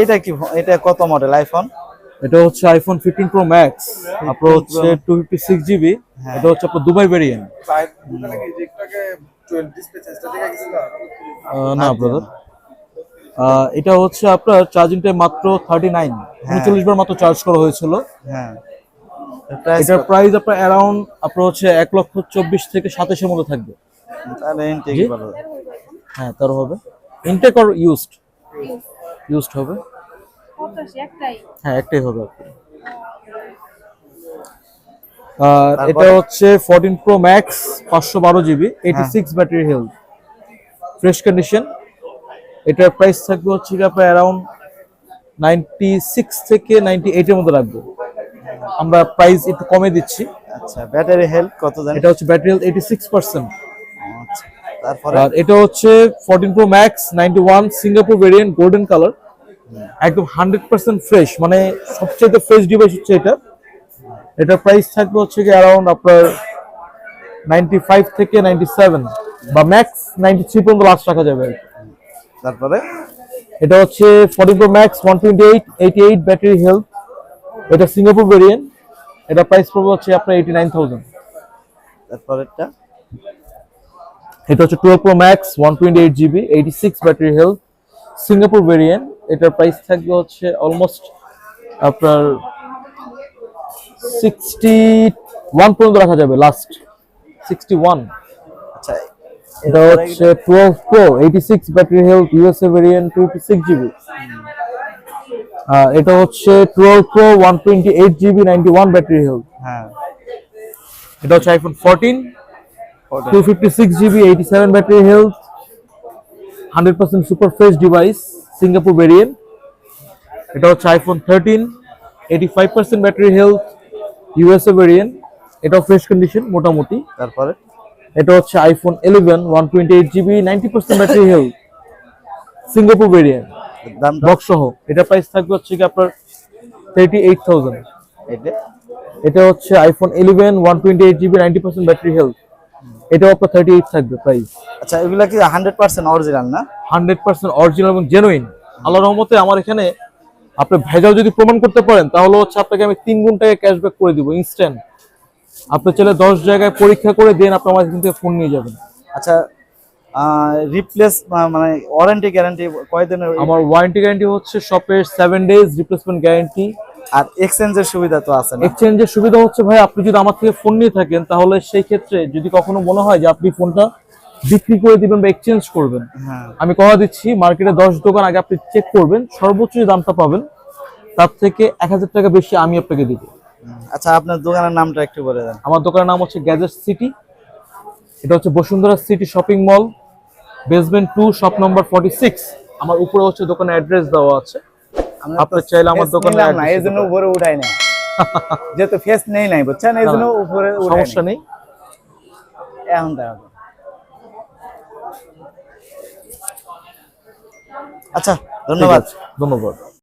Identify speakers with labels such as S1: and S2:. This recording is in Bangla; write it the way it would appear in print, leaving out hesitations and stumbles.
S1: এইটা কি, এটা কত মডেল আইফোন?
S2: এটা হচ্ছে আইফোন 15 প্রো ম্যাক্স, আপনার হচ্ছে 256 জিবি। এটা হচ্ছে আপনার দুবাই ভেরিয়েন্ট। না ব্রাদার, এটা হচ্ছে আপনার চার্জিং টাইম মাত্র 39, 39 বার মাত্র চার্জ করা হয়েছিল।
S1: হ্যাঁ,
S2: এটার প্রাইস আপনার অ্যারাউন্ড আপনার হচ্ছে 1,24,000 থেকে 27-এর মধ্যে থাকবে।
S1: তাহলে ইনটেক ভালো।
S2: হ্যাঁ, তার হবে ইনটেক আর ইউজড হবে। হ্যাঁ, একটাই হবে আপনার। আর এটা হচ্ছে 14 pro max 512 GB, 86 battery health, fresh condition. এটার প্রাইস থাকবে হচ্ছে আপনার অ্যারাউন্ড 96 থেকে 98 এর মধ্যে রাখবো। আমরা প্রাইস একটু কমে দিচ্ছি।
S1: আচ্ছা, ব্যাটারি হেলথ কত জানেন?
S2: এটা হচ্ছে ব্যাটারি হেলথ 86%।
S1: আচ্ছা, তারপরে
S2: আর এটা হচ্ছে 14 pro max 91 Singapore variant, golden colour, একদম 100% ফ্রেশ, মানে সবচেয়ে ফ্রেশ ডিভাইস হচ্ছে এটা। এটার প্রাইস থাকবে হচ্ছে কি অ্যারাউন্ড আপনার 95 থেকে 97 বা ম্যাক্স 93 পর্যন্ত লাস্ট রাখা যাবে।
S1: তারপরে
S2: এটা হচ্ছে 14 প্রো ম্যাক্স 128 88 ব্যাটারি হেলথ, এটা সিঙ্গাপুর ভেরিয়েন্ট। এটা প্রাইস পড়বে হচ্ছে আপনার 89,000।
S1: তারপরেরটা
S2: এটা হচ্ছে 12 pro max 128 GB, 86 battery health, Singapore variant. এটার প্রাইস থাকবে হচ্ছে অলমোস্ট আপনার 61 পর্যন্ত রাখা যাবে, লাস্ট 61।
S1: আচ্ছা,
S2: এটা হচ্ছে 12 pro 86 battery health, USA variant, 256 GB. এটা হচ্ছে 12 প্রো 128 জিবি, 91 ব্যাটারি হেলথ।
S1: হ্যাঁ,
S2: এটা হচ্ছে iPhone 14 256 GB, 87 battery health, 100% super fresh device, Singapore variant. এটা হচ্ছে iPhone 13 85% battery health, USA variant. এটাও ফ্রেশ কন্ডিশন মোটামুটি।
S1: তারপরে
S2: এটা হচ্ছে iPhone 11 128 GB, 90% battery health, Singapore variant,
S1: দামটা
S2: বক্স সহ। এটা প্রাইস থাকবে হচ্ছে কি আপনার 38,000।
S1: এটা
S2: এটা হচ্ছে আইফোন 11 128 জিবি, 90% ব্যাটারি হেলথ, এটাও আপনার 38 থাকবে প্রাইস।
S1: আচ্ছা, এগুলা কি 100% অরিজিনাল না?
S2: 100% অরিজিনাল এবং জেনুইন। আল্লাহর রহমতে আমার এখানে আপনি ভেজাল যদি প্রমাণ করতে পারেন তাহলে হচ্ছে আপনাকে আমি 3 গুণ টাকা ক্যাশব্যাক করে দিব ইনস্ট্যান্ট। আপনি চাইলে 10 জায়গায় পরীক্ষা করে দেন, আপনি আমার এখান থেকে ফোন নিয়ে যাবেন।
S1: আচ্ছা, রিপ্লেস মানে ওয়ারেন্টি গ্যারান্টি কয়দিনের?
S2: আমার ওয়ারেন্টি গ্যারান্টি হচ্ছে শপের 7 ডেজ, রিপ্লেসমেন্ট গ্যারান্টি।
S1: আর এক্সচেঞ্জের সুবিধা তো আছে না?
S2: এক্সচেঞ্জের সুবিধা হচ্ছে ভাই, আপনি যদি আমার থেকে ফোন নিয়ে থাকেন তাহলে সেই ক্ষেত্রে যদি কখনো মনে হয় যে আপনি ফোনটা বিক্রি করে দিবেন বা এক্সচেঞ্জ করবেন,
S1: হ্যাঁ,
S2: আমি কথা দিচ্ছি মার্কেটে 10 দোকান আগে আপনি চেক করবেন, সর্বোচ্চ যে দামটা পাবেন তার থেকে 1000 টাকা বেশি আমি আপনাকে দিব।
S1: আচ্ছা, আপনার দোকানের নামটা একটু বলে দেন।
S2: আমার দোকানের নাম হচ্ছে গ্যাজেট সিটি। এটা হচ্ছে Bashundhara city shopping mall, basement 2, shop number 46। আমার উপরে হচ্ছে দোকানের অ্যাড্রেস দেওয়া আছে, আপনি চাইলে আমার দোকানে
S1: না, এই জন্য উপরে উঠাই না, যেহেতু ফেস নেই নাই বুঝছেন, এই জন্য উপরে
S2: সমস্যা নেই।
S1: এখন আচ্ছা, ধন্যবাদ।
S2: ধন্যবাদ।